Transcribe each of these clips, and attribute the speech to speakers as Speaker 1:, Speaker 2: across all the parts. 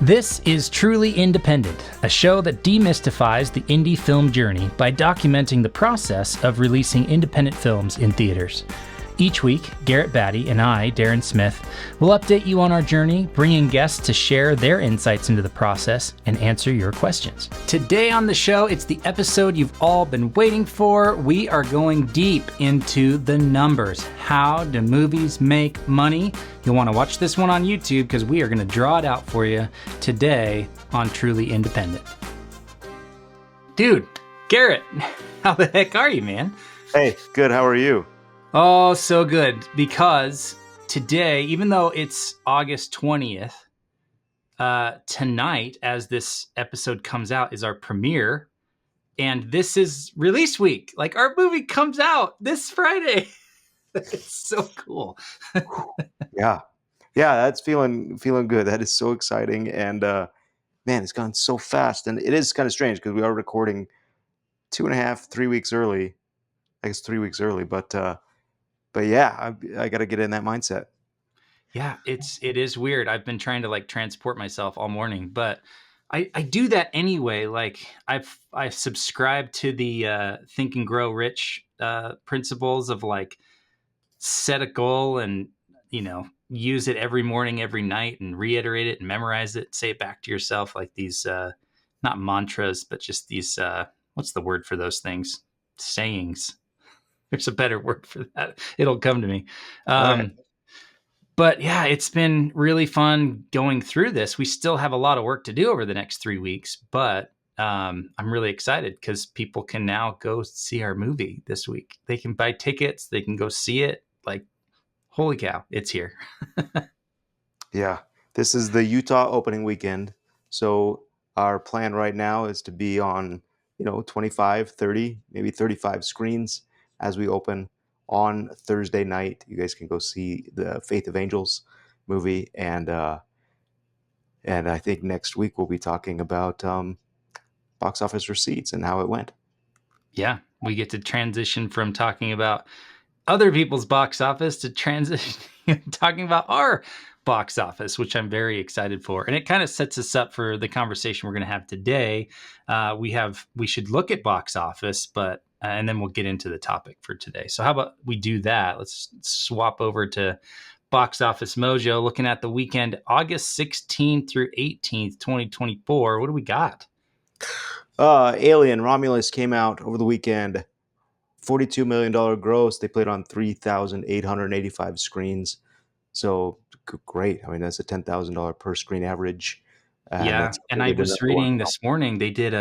Speaker 1: This is Truly Independent, a show that demystifies the indie film journey by documenting the process of releasing independent films in theaters. Each week, Garrett Batty and I, Darren Smith, will update you on our journey, bringing guests to share their insights into the process and answer your questions. Today on the show, it's the episode you've all been waiting for. We are going deep into the numbers. How do movies make money? You'll want to watch this one on YouTube because we are going to draw it out for you today on Truly Independent. Dude, Garrett, how the heck are you, man?
Speaker 2: Hey, good. How are you?
Speaker 1: Oh, so good, because today, even though it's August 20th, tonight, as this episode comes out, is our premiere, and this is release week. Like, our movie comes out this Friday. It's so cool.
Speaker 2: Yeah, that's feeling good. That is so exciting, and man, it's gone so fast, and it is kind of strange because we are recording 2.5, 3 weeks early. I guess 3 weeks early, but yeah, I got to get in that mindset.
Speaker 1: Yeah, it is weird. I've been trying to like transport myself all morning, but I do that anyway. Like I've subscribed to the Think and Grow Rich principles of like set a goal and use it every morning, every night, and reiterate it and memorize it. Say it back to yourself, like these not mantras, but just these what's the word for those things? Sayings. There's a better word for that. It'll come to me.
Speaker 2: Right.
Speaker 1: But yeah, it's been really fun going through this. We still have a lot of work to do over the next 3 weeks, but I'm really excited because people can now go see our movie this week. They can buy tickets. They can go see it. Like, holy cow, it's here.
Speaker 2: Yeah, this is the Utah opening weekend. So our plan right now is to be on, 25, 30, maybe 35 screens as we open on Thursday night. You guys can go see the Faith of Angels movie, and I think next week we'll be talking about box office receipts and how it went.
Speaker 1: Yeah, we get to transition from talking about other people's box office to transition talking about our box office, which I'm very excited for. And it kind of sets us up for the conversation we're going to have today. We should look at box office, but and then we'll get into the topic for today. So how about we do that? Let's swap over to Box Office Mojo, looking at the weekend, August 16th through 18th, 2024. What do we got?
Speaker 2: Alien Romulus came out over the weekend. $42 million gross. They played on 3,885 screens. So great. I mean, that's a $10,000 per screen average.
Speaker 1: Yeah, and I was reading this morning they did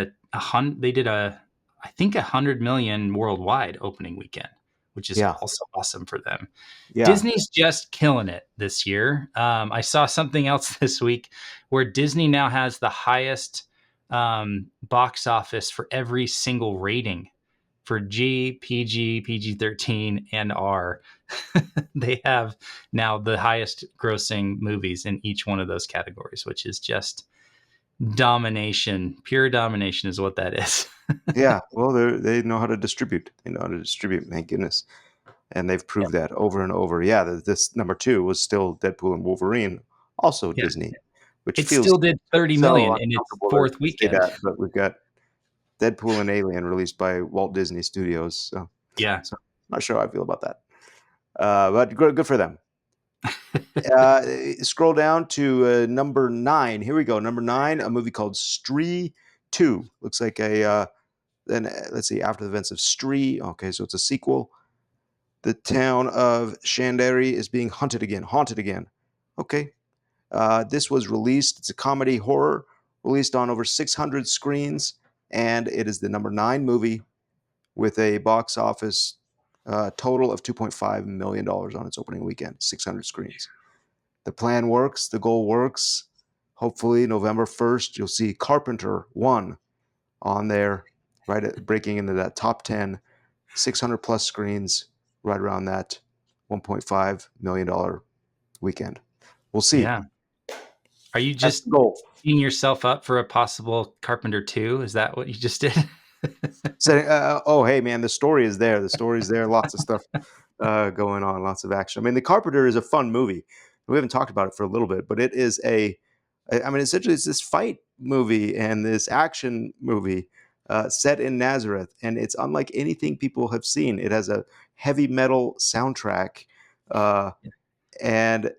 Speaker 1: I think 100 million worldwide opening weekend, which is also awesome for them. Yeah. Disney's just killing it this year. I saw something else this week where Disney now has the highest box office for every single rating for G, PG, PG-13, and R. They have now the highest grossing movies in each one of those categories, which is just domination. Pure domination is what that is.
Speaker 2: Yeah, well, they know how to distribute. They know how to distribute, thank goodness. And they've proved that over and over. Yeah, this number 2 was still Deadpool and Wolverine, also Disney. Which
Speaker 1: it still did 30 million in its fourth weekend.
Speaker 2: But we've got Deadpool and Alien released by Walt Disney Studios. So I'm not sure how I feel about that. But good for them. Scroll down to number 9. Here we go. Number 9, a movie called Stree 2. Looks like let's see, after the events of Stree. Okay, so it's a sequel. The town of Shandari is being haunted again. Okay. This was released. It's a comedy horror released on over 600 screens. And it is the number 9 movie with a box office total of $2.5 million on its opening weekend, 600 screens. The plan works. The goal works. Hopefully, November 1st, you'll see Carpenter 1 on there, breaking into that top 10, 600 plus screens, right around that $1.5 million weekend. We'll see.
Speaker 1: Yeah. Are you just teeing yourself up for a possible Carpenter 2? Is that what you just did?
Speaker 2: Hey, man, the story is there. Lots of stuff going on, lots of action. I mean, The Carpenter is a fun movie. We haven't talked about it for a little bit, but it is a I mean, essentially, it's this fight movie and this action movie set in Nazareth, and it's unlike anything people have seen. It has a heavy metal soundtrack, uh, and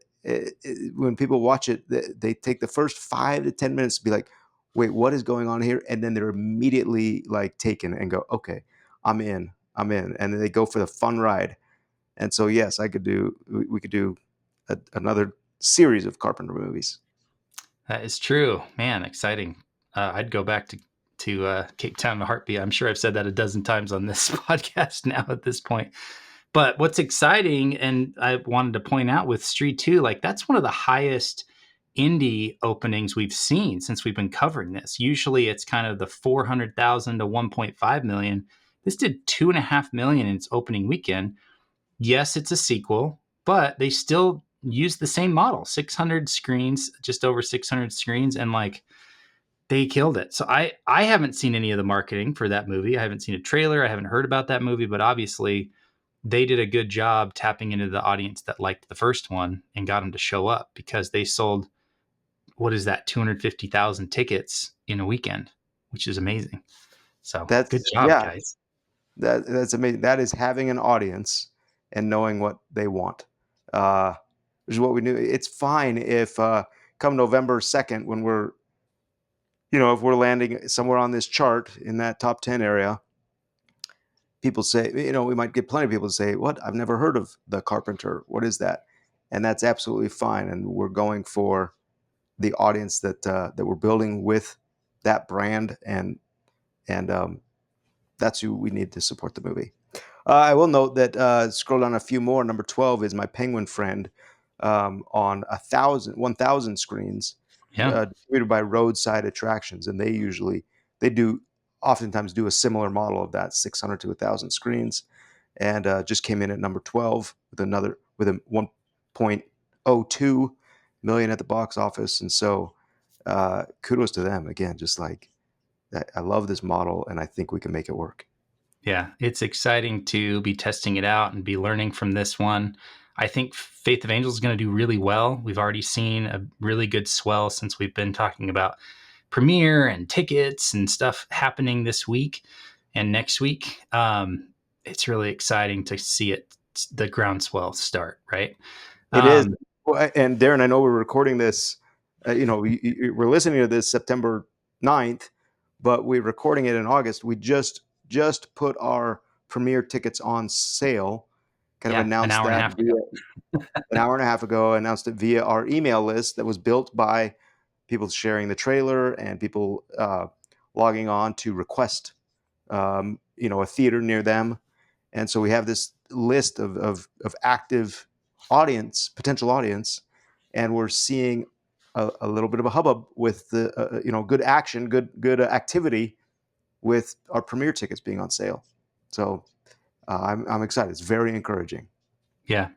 Speaker 2: when people watch it, they take the first 5 to 10 minutes to be like, "Wait, what is going on here?" And then they're immediately like taken and go, "Okay, I'm in," and then they go for the fun ride. And so, yes, we could do another series of Carpenter movies.
Speaker 1: That is true, man. Exciting. I'd go back to Cape Town in a heartbeat. I'm sure I've said that a dozen times on this podcast now at this point. But what's exciting, and I wanted to point out with Stree 2, like that's one of the highest indie openings we've seen since we've been covering this. Usually it's kind of the 400,000 to 1.5 million. This did 2.5 million in its opening weekend. Yes, it's a sequel, but they still use the same model, 600 screens, just over 600 screens. And like, they killed it. So I haven't seen any of the marketing for that movie. I haven't seen a trailer. I haven't heard about that movie, but obviously they did a good job tapping into the audience that liked the first one and got them to show up, because they sold, what is that, 250,000 tickets in a weekend, which is amazing. So good job, guys.
Speaker 2: That's amazing. That is having an audience and knowing what they want, which is what we knew. It's fine if come November 2nd, when if we're landing somewhere on this chart in that top 10 area, people say, we might get plenty of people to say, "What? I've never heard of The Carpenter. What is that?" And that's absolutely fine. And we're going for the audience that we're building with that brand, and that's who we need to support the movie. I will note that scroll down a few more. Number 12 is My Penguin Friend, on 1,000 screens, distributed by Roadside Attractions, and they oftentimes do a similar model of that, 600 to 1,000 screens, and just came in at number 12 with a 1.02 million at the box office. And so kudos to them again. Just like, I love this model, and I think we can make it work.
Speaker 1: Yeah, it's exciting to be testing it out and be learning from this one. I think Faith of Angels is going to do really well. We've already seen a really good swell since we've been talking about premiere and tickets and stuff happening this week and next week. It's really exciting to see the groundswell start, right?
Speaker 2: It is. And Darren, I know we're recording this, we're listening to this September 9th, but we're recording it in August. We just put our premiere tickets on sale, announced
Speaker 1: an hour
Speaker 2: and a half ago, announced it via our email list that was built by people sharing the trailer and people logging on to request, a theater near them. And so we have this list of active potential audience, and we're seeing a little bit of a hubbub with the, good action, good activity with our premiere tickets being on sale. So I'm excited. It's very encouraging.
Speaker 1: Yeah.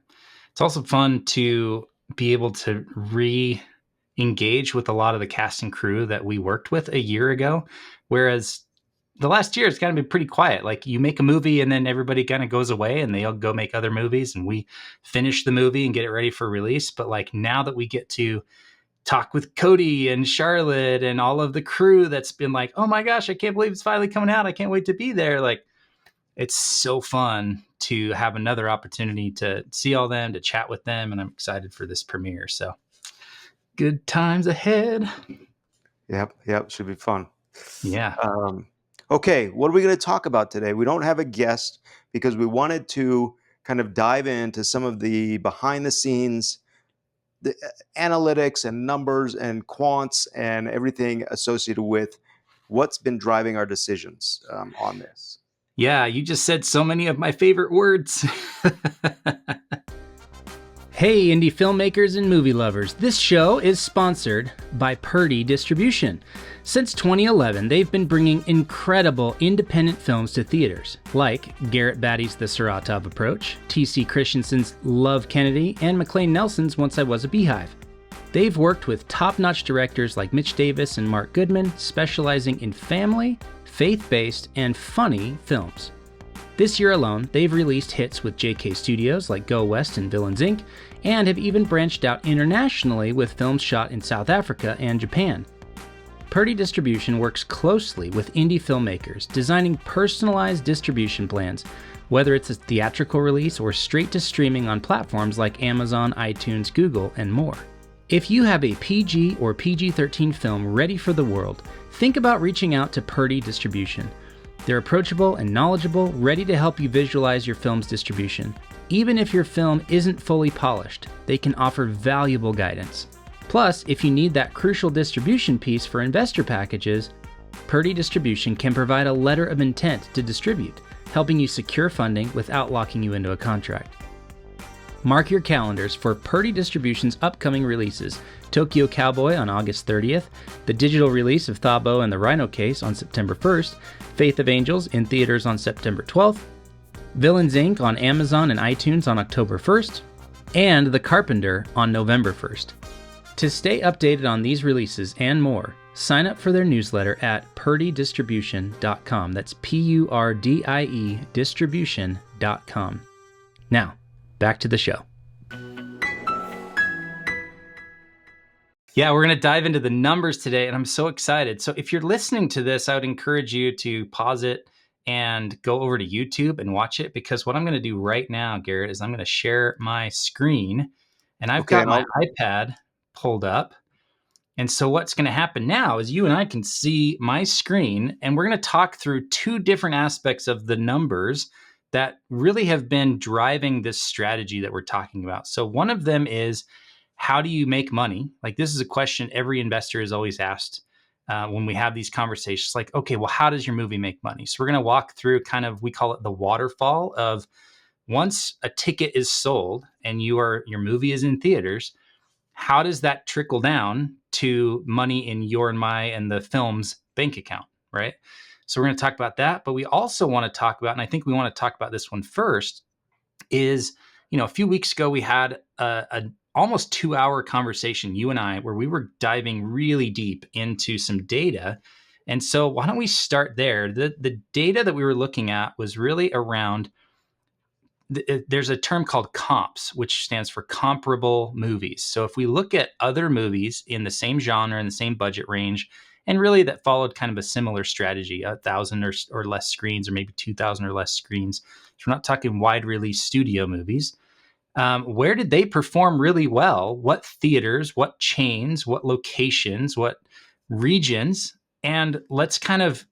Speaker 1: It's also fun to be able to re-engage with a lot of the cast and crew that we worked with a year ago. Whereas the last year, it's kind of been pretty quiet. Like, you make a movie and then everybody kind of goes away and they'll go make other movies, and we finish the movie and get it ready for release. But like, now that we get to talk with Cody and Charlotte and all of the crew that's been like, "Oh my gosh, I can't believe it's finally coming out. I can't wait to be there." Like, it's so fun to have another opportunity to see all them, to chat with them. And I'm excited for this premiere. So good times ahead.
Speaker 2: Yep. Should be fun.
Speaker 1: Yeah.
Speaker 2: Okay. What are we going to talk about today? We don't have a guest because we wanted to kind of dive into some of the behind the scenes, the analytics and numbers and quants and everything associated with what's been driving our decisions on this.
Speaker 1: Yeah, you just said so many of my favorite words. Hey, indie filmmakers and movie lovers. This show is sponsored by Purdy Distribution. Since 2011, they've been bringing incredible independent films to theaters, like Garrett Batty's The Saratov Approach, T.C. Christensen's Love Kennedy, and McLean Nelson's Once I Was a Beehive. They've worked with top-notch directors like Mitch Davis and Mark Goodman, specializing in family, faith-based, and funny films. This year alone, they've released hits with JK Studios like Go West and Villains Inc., and have even branched out internationally with films shot in South Africa and Japan. Purdy Distribution works closely with indie filmmakers, designing personalized distribution plans, whether it's a theatrical release or straight to streaming on platforms like Amazon, iTunes, Google, and more. If you have a PG or PG-13 film ready for the world, think about reaching out to Purdy Distribution. They're approachable and knowledgeable, ready to help you visualize your film's distribution. Even if your film isn't fully polished, they can offer valuable guidance. Plus, if you need that crucial distribution piece for investor packages, Purdy Distribution can provide a letter of intent to distribute, helping you secure funding without locking you into a contract. Mark your calendars for Purdy Distribution's upcoming releases: Tokyo Cowboy on August 30th, the digital release of Thabo and the Rhino Case on September 1st, Faith of Angels in theaters on September 12th, Villains Inc. on Amazon and iTunes on October 1st, and The Carpenter on November 1st. To stay updated on these releases and more, sign up for their newsletter at purdydistribution.com. That's Purdie distribution.com. Now, back to the show. Yeah, we're going to dive into the numbers today, and I'm so excited. So if you're listening to this, I would encourage you to pause it and go over to YouTube and watch it, because what I'm going to do right now, Garrett, is I'm going to share my screen, and I've got my iPad pulled up. And so what's going to happen now is you and I can see my screen, and we're going to talk through two different aspects of the numbers that really have been driving this strategy that we're talking about. So one of them is, how do you make money? Like, this is a question every investor is always asked when we have these conversations. Like, okay, well, how does your movie make money? So we're going to walk through kind of, we call it the waterfall of, once a ticket is sold and your movie is in theaters, how does that trickle down to money in your and my and the film's bank account, right? So we're going to talk about that, but we also want to talk about, and I think we want to talk about this one first, is, a few weeks ago we had a almost 2-hour conversation, you and I, where we were diving really deep into some data. And so why don't we start there? The data that we were looking at was really around, there's a term called comps, which stands for comparable movies. So if we look at other movies in the same genre, in the same budget range, and really that followed kind of a similar strategy, 1,000 or less screens, or maybe 2,000 or less screens. So we're not talking wide release studio movies. Where did they perform really well? What theaters, what chains, what locations, what regions? And let's kind of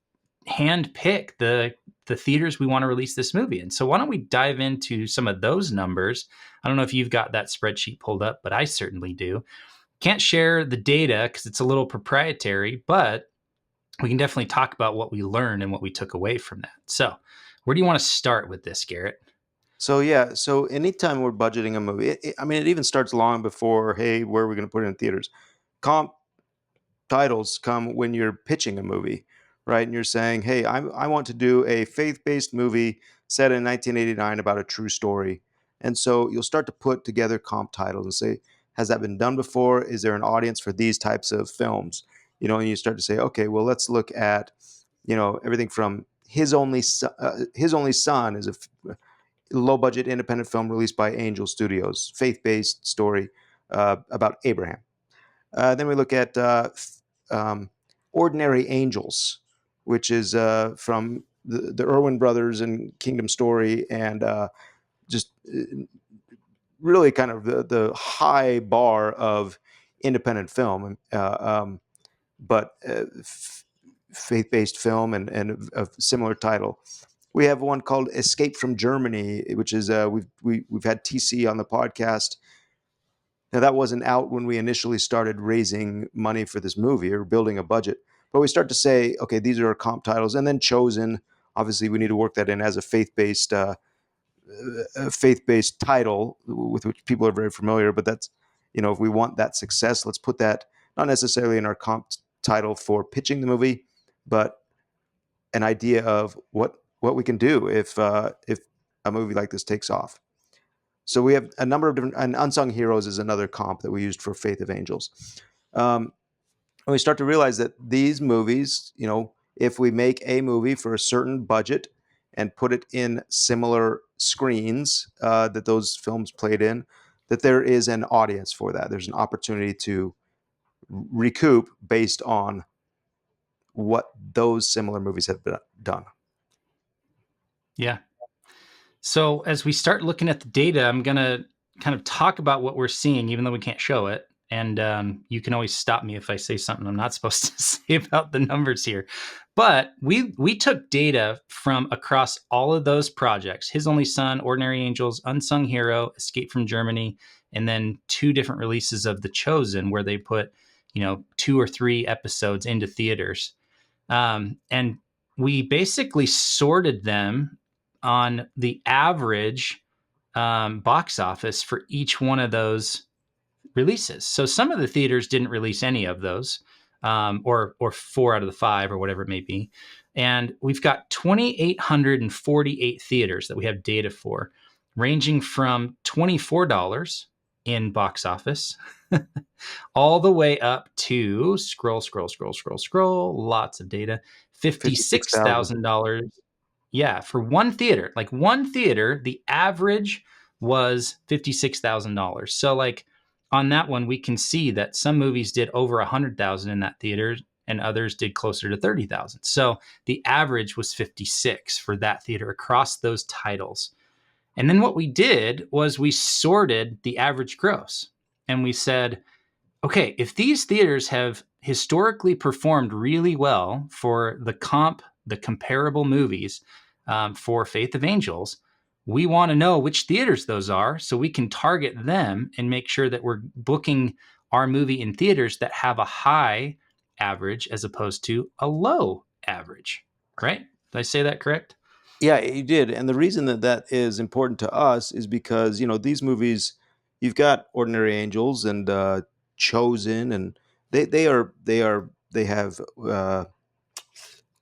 Speaker 1: hand pick the theaters we want to release this movie in. So why don't we dive into some of those numbers? I don't know if you've got that spreadsheet pulled up, but I certainly do. Can't share the data because it's a little proprietary, but we can definitely talk about what we learned and what we took away from that. So where do you want to start with this, Garrett?
Speaker 2: So anytime we're budgeting a movie, it even starts long before, hey, where are we going to put it in theaters? Comp titles come when you're pitching a movie, right? And you're saying, hey, I want to do a faith-based movie set in 1989 about a true story. And so you'll start to put together comp titles and say, has that been done before? Is there an audience for these types of films? And you start to say, okay, well, let's look at, everything from His Only Son is a low-budget independent film released by Angel Studios, faith-based story about Abraham. Then we look at Ordinary Angels, which is from the Erwin brothers and Kingdom Story, and just really kind of the high bar of independent film, but faith-based film and a similar title. We have one called Escape from Germany, which is we've had TC on the podcast. Now, that wasn't out when we initially started raising money for this movie or building a budget, but we start to say, okay, these are our comp titles, and then Chosen. Obviously, we need to work that in as a faith-based title with which people are very familiar. But that's, if we want that success, let's put that not necessarily in our comp title for pitching the movie, but an idea of what we can do if a movie like this takes off. So we have a number of different, and Unsung Heroes is another comp that we used for Faith of Angels. And we start to realize that these movies, if we make a movie for a certain budget and put it in similar screens that those films played in, that there is an audience for that. There's an opportunity to recoup based on what those similar movies have been done.
Speaker 1: Yeah. So as we start looking at the data, I'm going to kind of talk about what we're seeing, even though we can't show it. And you can always stop me if I say something I'm not supposed to say about the numbers here. But we took data from across all of those projects: His Only Son, Ordinary Angels, Unsung Hero, Escape from Germany, and then 2 different releases of The Chosen, where they put 2 or 3 episodes into theaters. And we basically sorted them on the average box office for each one of those releases. So some of the theaters didn't release any of those, or 4 out of the 5, or whatever it may be. And we've got 2,848 theaters that we have data for, ranging from $24 in box office all the way up to scroll, lots of data, $56,000. Yeah, for one theater. Like one theater, the average was $56,000. So like on that one, we can see that some movies did over 100,000 in that theater and others did closer to 30,000. So the average was 56 for that theater across those titles. And then what we did was we sorted the average gross, and we said, okay, if these theaters have historically performed really well for the comparable movies for Faith of Angels, we want to know which theaters those are so we can target them and make sure that we're booking our movie in theaters that have a high average as opposed to a low average, right? Did I say that correct?
Speaker 2: Yeah, you did. And the reason that that is important to us is because, these movies, you've got Ordinary Angels and Chosen, and they have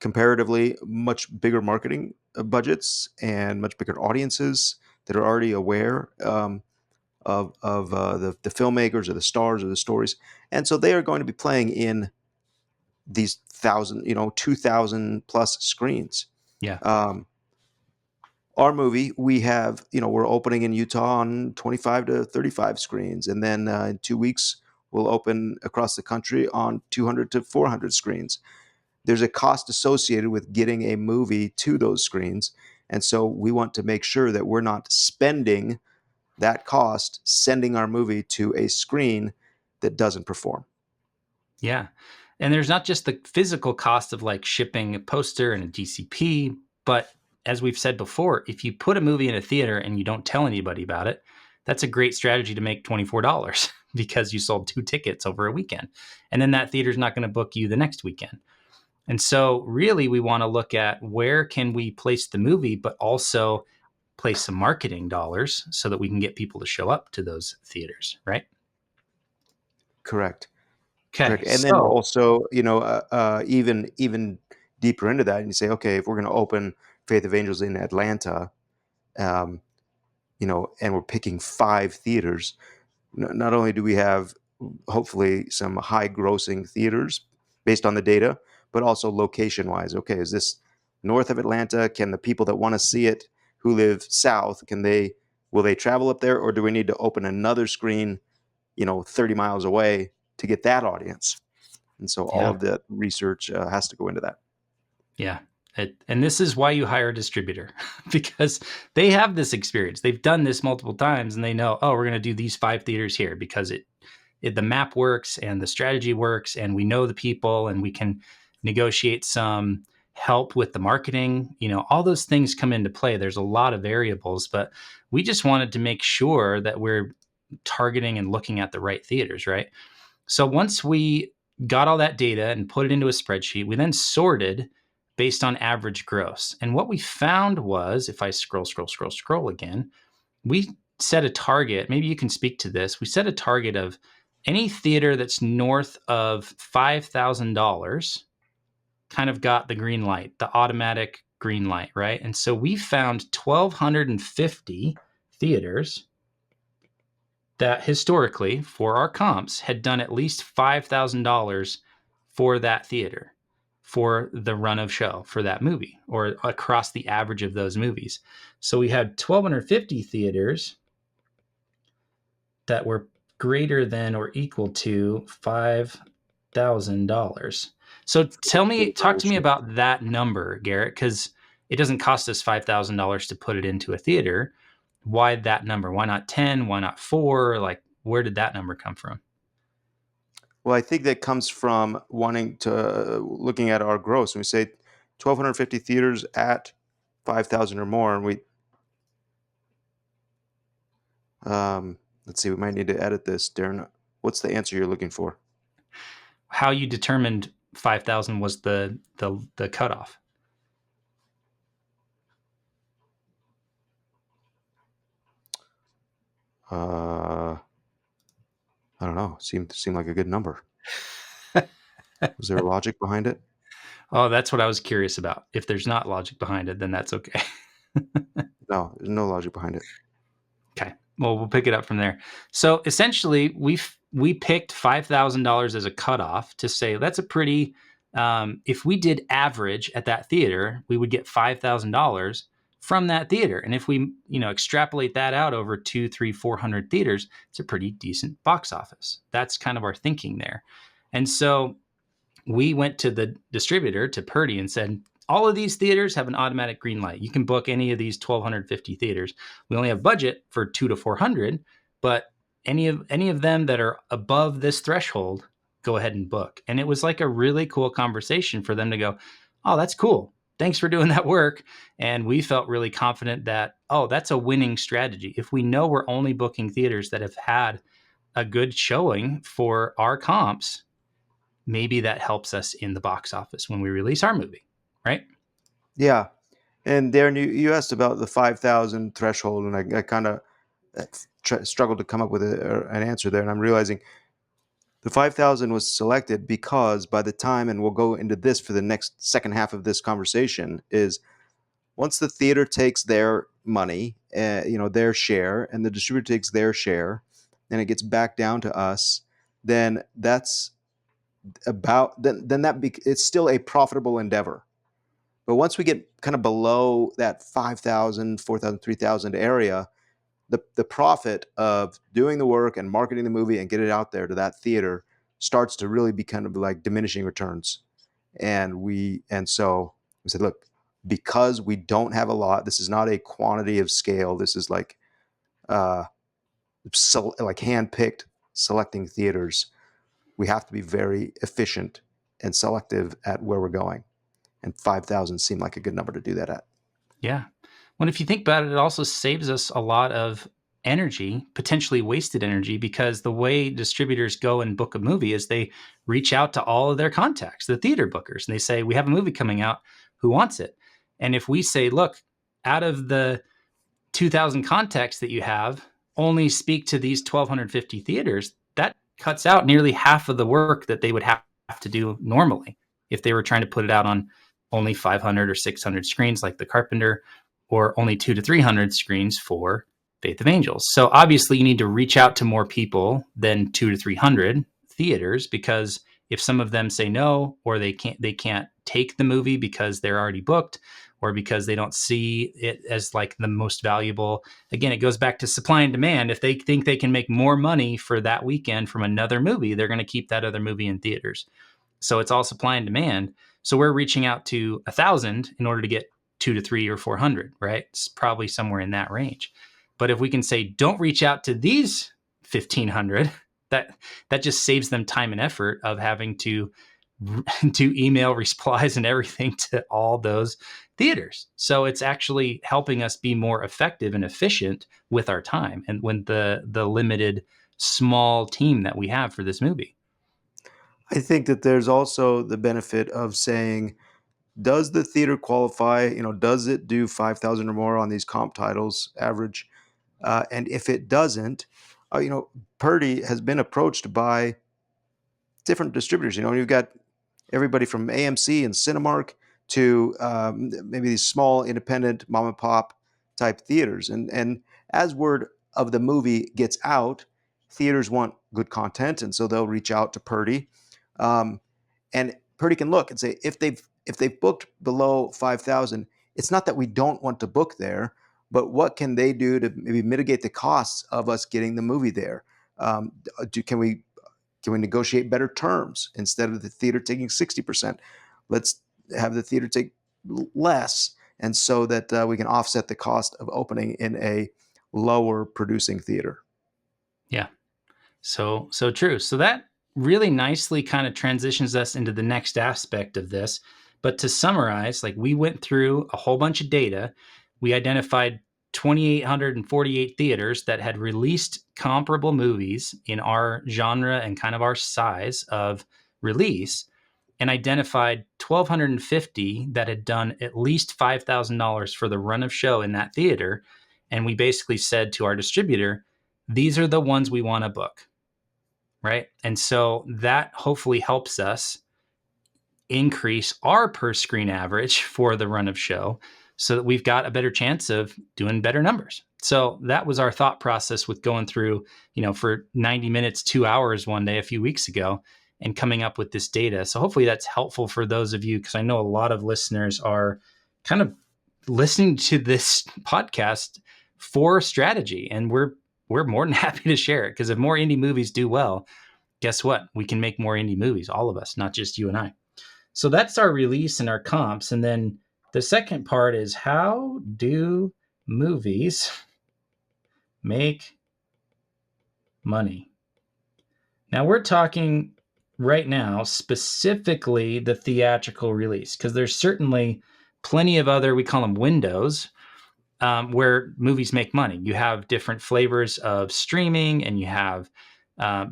Speaker 2: comparatively much bigger marketing budgets and much bigger audiences that are already aware of the filmmakers or the stars or the stories. And so they are going to be playing in these 2,000 plus screens.
Speaker 1: Yeah.
Speaker 2: Our movie, we have, we're opening in Utah on 25 to 35 screens. And then in 2 weeks, we'll open across the country on 200 to 400 screens. There's a cost associated with getting a movie to those screens. And so we want to make sure that we're not spending that cost sending our movie to a screen that doesn't perform.
Speaker 1: Yeah. And there's not just the physical cost of like shipping a poster and a DCP, but as we've said before, if you put a movie in a theater and you don't tell anybody about it, that's a great strategy to make $24 because you sold 2 tickets over a weekend. And then that theater's not going to book you the next weekend. And so really we want to look at where can we place the movie, but also place some marketing dollars so that we can get people to show up to those theaters, right?
Speaker 2: Correct.
Speaker 1: Okay.
Speaker 2: Correct. And then also, even deeper into that, and you say, okay, if we're going to open Faith of Angels in Atlanta, and we're picking 5 theaters, not only do we have hopefully some high grossing theaters based on the data, but also location wise. Okay, is this north of Atlanta? Can the people that want to see it who live south, will they travel up there, or do we need to open another screen, 30 miles away to get that audience? And so all of the research has to go into that.
Speaker 1: Yeah. And this is why you hire a distributor, because they have this experience. They've done this multiple times and they know, oh, we're going to do these 5 theaters here because the map works and the strategy works and we know the people and we can negotiate some help with the marketing. All those things come into play. There's a lot of variables, but we just wanted to make sure that we're targeting and looking at the right theaters, right? So once we got all that data and put it into a spreadsheet, we then sorted based on average gross. And what we found was, if I scroll again, we set a target. Maybe you can speak to this. We set a target of any theater that's north of $5,000 kind of got the green light, the automatic green light, right? And so we found 1,250 theaters that historically, for our comps, had done at least $5,000 for that theater for the run of show for that movie or across the average of those movies. So we had 1,250 theaters that were greater than or equal to $5,000. So talk to me about that number, Garrett, because it doesn't cost us $5,000 to put it into a theater. Why that number? Why not 10? Why not 4? Like, where did that number come from?
Speaker 2: Well, I think that comes from wanting to looking at our gross. And we say 1,250 theaters at 5,000 or more, and we let's see, we might need to edit this, Darren. What's the answer you're looking for?
Speaker 1: How you determined 5,000 was the cutoff?
Speaker 2: I don't know. Seemed like a good number. Was there logic behind it?
Speaker 1: Oh, that's what I was curious about. If there's not logic behind it, then that's okay.
Speaker 2: No, there's no logic behind it.
Speaker 1: Okay. Well, we'll pick it up from there. So essentially, we picked $5,000 as a cutoff to say that's a pretty. If we did average at that theater, we would get $5,000 from that theater, and if we extrapolate that out over 2, 3, 400 theaters, it's a pretty decent box office. That's kind of our thinking there, and so we went to the distributor, to Purdy, and said, all of these theaters have an automatic green light. You can book any of these 1,250 theaters. We only have budget for 2 to 400, but any of them that are above this threshold, go ahead and book. And it was like a really cool conversation for them to go, oh, that's cool. Thanks for doing that work. And we felt really confident that, oh, that's a winning strategy. If we know we're only booking theaters that have had a good showing for our comps, maybe that helps us in the box office when we release our movie, right?
Speaker 2: Yeah. And Darren, you asked about the 5,000 threshold, and I kind of struggled to come up with an answer there. And I'm realizing the 5,000 was selected because by the time, and we'll go into this for the next second half of this conversation, is once the theater takes their money, their share, and the distributor takes their share, and it gets back down to us, then that's it's still a profitable endeavor. But once we get kind of below that 5,000, 4,000, 3,000 area, the profit of doing the work and marketing the movie and get it out there to that theater starts to really be kind of like diminishing returns. And so we said, look, because we don't have a lot, this is not a quantity of scale. This is like hand-picked selecting theaters. We have to be very efficient and selective at where we're going. And 5,000 seemed like a good number to do that at.
Speaker 1: Yeah. Well, if you think about it, it also saves us a lot of energy, potentially wasted energy, because the way distributors go and book a movie is they reach out to all of their contacts, the theater bookers, and they say, we have a movie coming out. Who wants it? And if we say, look, out of the 2,000 contacts that you have, only speak to these 1,250 theaters, that cuts out nearly half of the work that they would have to do normally if they were trying to put it out on only 500 or 600 screens like The Carpenter, or only 200 to 300 screens for Faith of Angels. So obviously you need to reach out to more people than 200 to 300 theaters, because if some of them say no, or they can't take the movie because they're already booked, or because they don't see it as like the most valuable. Again, it goes back to supply and demand. If they think they can make more money for that weekend from another movie, they're going to keep that other movie in theaters. So it's all supply and demand. So we're reaching out to 1,000 in order to get 200 to 300 or 400, right? It's probably somewhere in that range. But if we can say, don't reach out to these 1,500, that just saves them time and effort of having to do email replies and everything to all those theaters. So it's actually helping us be more effective and efficient with our time and when the limited small team that we have for this movie.
Speaker 2: I think that there's also the benefit of saying, does the theater qualify? Does it do 5,000 or more on these comp titles average? And if it doesn't, Purdy has been approached by different distributors. You've got everybody from AMC and Cinemark to maybe these small independent mom and pop type theaters. And as word of the movie gets out, theaters want good content, and so they'll reach out to Purdy. And Purdy can look and say if they've booked below 5,000, it's not that we don't want to book there, but what can they do to maybe mitigate the costs of us getting the movie there? Can we negotiate better terms instead of the theater taking 60%? Let's have the theater take less, and so that we can offset the cost of opening in a lower producing theater.
Speaker 1: Yeah. So true. So that really nicely kind of transitions us into the next aspect of this. But to summarize, like, we went through a whole bunch of data. We identified 2,848 theaters that had released comparable movies in our genre and kind of our size of release, and identified 1,250 that had done at least $5,000 for the run of show in that theater. And we basically said to our distributor, these are the ones we want to book. Right. And so that hopefully helps us increase our per screen average for the run of show so that we've got a better chance of doing better numbers. So that was our thought process with going through, for 90 minutes, 2 hours one day a few weeks ago and coming up with this data. So hopefully that's helpful for those of you, because I know a lot of listeners are kind of listening to this podcast for strategy, and we're more than happy to share it, because if more indie movies do well, guess what? We can make more indie movies, all of us, not just you and I. So that's our release and our comps. And then the second part is, how do movies make money? Now we're talking right now specifically the theatrical release, because there's certainly plenty of other, we call them windows, where movies make money. You have different flavors of streaming, and you have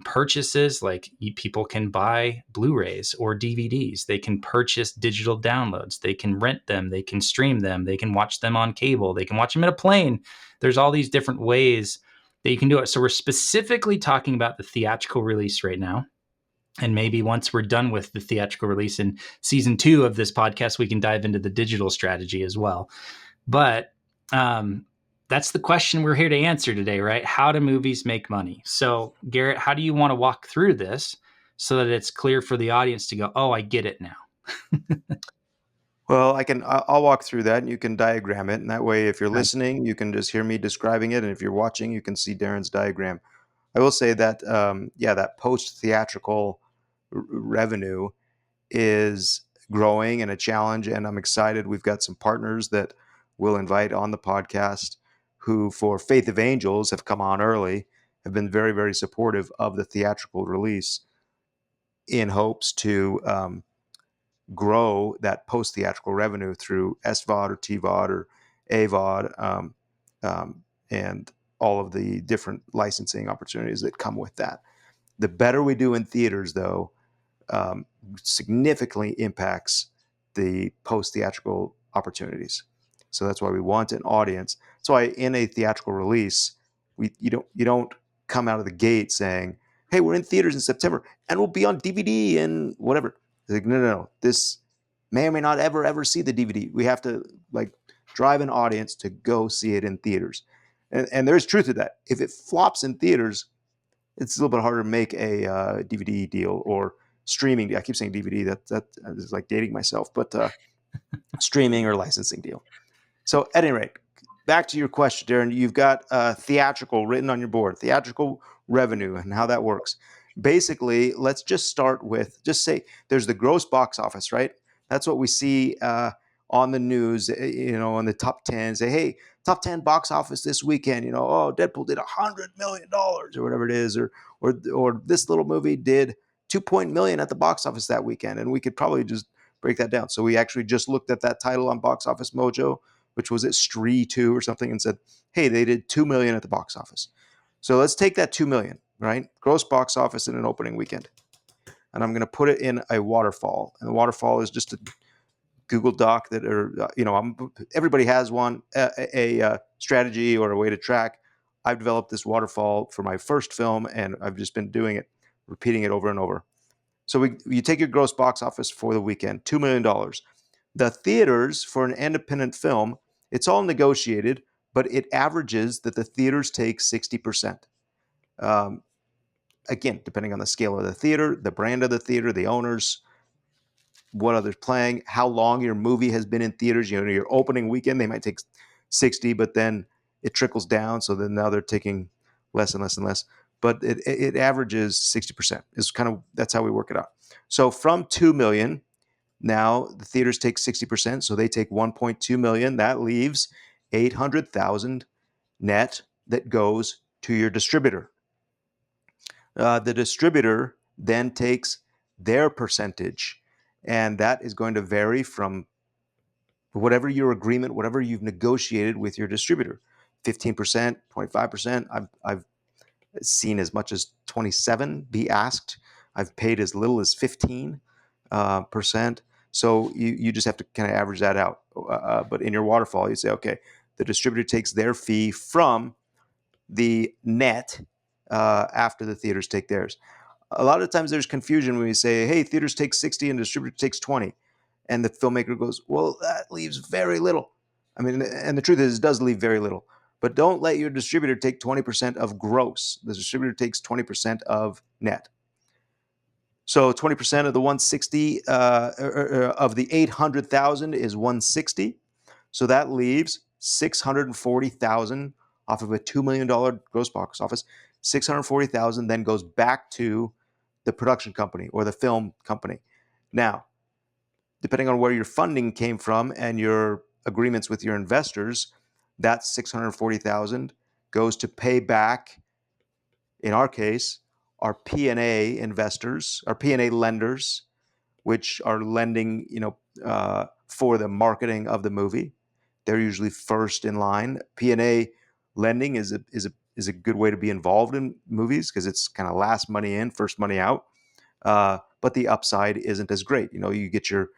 Speaker 1: purchases, like people can buy Blu-rays or DVDs. They can purchase digital downloads. They can rent them. They can stream them. They can watch them on cable. They can watch them in a plane. There's all these different ways that you can do it. So we're specifically talking about the theatrical release right now. And maybe once we're done with the theatrical release in season 2 of this podcast, we can dive into the digital strategy as well. But that's the question we're here to answer today, right? How do movies make money? So, Garrett, how do you want to walk through this so that it's clear for the audience to go, oh, I get it now?
Speaker 2: Well, I'll walk through that, and you can diagram it. And that way, if you're listening, you can just hear me describing it. And if you're watching, you can see Darren's diagram. I will say that, that post-theatrical revenue is growing and a challenge, and I'm excited. We've got some partners that we'll invite on the podcast who, for Faith of Angels, have come on early, have been very, very supportive of the theatrical release in hopes to grow that post-theatrical revenue through SVOD or TVOD or AVOD, and all of the different licensing opportunities that come with that. The better we do in theaters, though, significantly impacts the post-theatrical opportunities. So that's why we want an audience. That's why in a theatrical release, you don't come out of the gate saying, "Hey, we're in theaters in September and we'll be on DVD and whatever." Like, no. This may or may not ever see the DVD. We have to drive an audience to go see it in theaters. And there's truth to that. If it flops in theaters, it's a little bit harder to make a DVD deal or streaming. I keep saying DVD. That is like dating myself, but streaming or licensing deal. So at any rate, back to your question, Darren. You've got theatrical written on your board, theatrical revenue and how that works. Basically, let's just start with, just say there's the gross box office, right? That's what we see on the news, on the top 10, say, hey, top 10 box office this weekend, Deadpool did $100 million or whatever it is, or this little movie did $2 million at the box office that weekend. And we could probably just break that down. So we actually just looked at that title on Box Office Mojo, which was at Stree 2 or something, and said, hey, they did $2 million at the box office. So let's take that $2 million, right? Gross box office in an opening weekend. And I'm going to put it in a waterfall. And the waterfall is just a Google Doc that everybody has one, a strategy or a way to track. I've developed this waterfall for my first film, and I've just been doing it, repeating it over and over. So you take your gross box office for the weekend, $2 million. The theaters for an independent film, it's all negotiated, but it averages that the theaters take 60%. Again, depending on the scale of the theater, the brand of the theater, the owners, what others playing, how long your movie has been in theaters. You know, your opening weekend they might take 60, but then it trickles down. So then now they're taking less and less and less. But it averages 60%. Is kind of that's how we work it out. So from 2 million, now the theaters take 60%, so they take 1.2 million. That leaves 800,000 net that goes to your distributor. The distributor then takes their percentage, and that is going to vary from whatever your agreement, whatever you've negotiated with your distributor. 15%, 25%. I've seen as much as 27 be asked. I've paid as little as 15%. So you just have to kind of average that out. But in your waterfall, you say, okay, the distributor takes their fee from the net after the theaters take theirs. A lot of times there's confusion when we say, hey, theaters take 60 and distributor takes 20. And the filmmaker goes, well, that leaves very little. I mean, and the truth is, it does leave very little. But don't let your distributor take 20% of gross. The distributor takes 20% of net. So 20% of the 160 of the 800,000 is 160. So that leaves 640,000 off of a $2 million gross box office. 640,000 then goes back to the production company or the film company. Now, depending on where your funding came from and your agreements with your investors, that 640,000 goes to pay back, in our case, our P&A investors, our P&A lenders, which are lending, for the marketing of the movie. They're usually first in line. P&A lending is a good way to be involved in movies because it's kind of last money in, first money out. But the upside isn't as great. You get your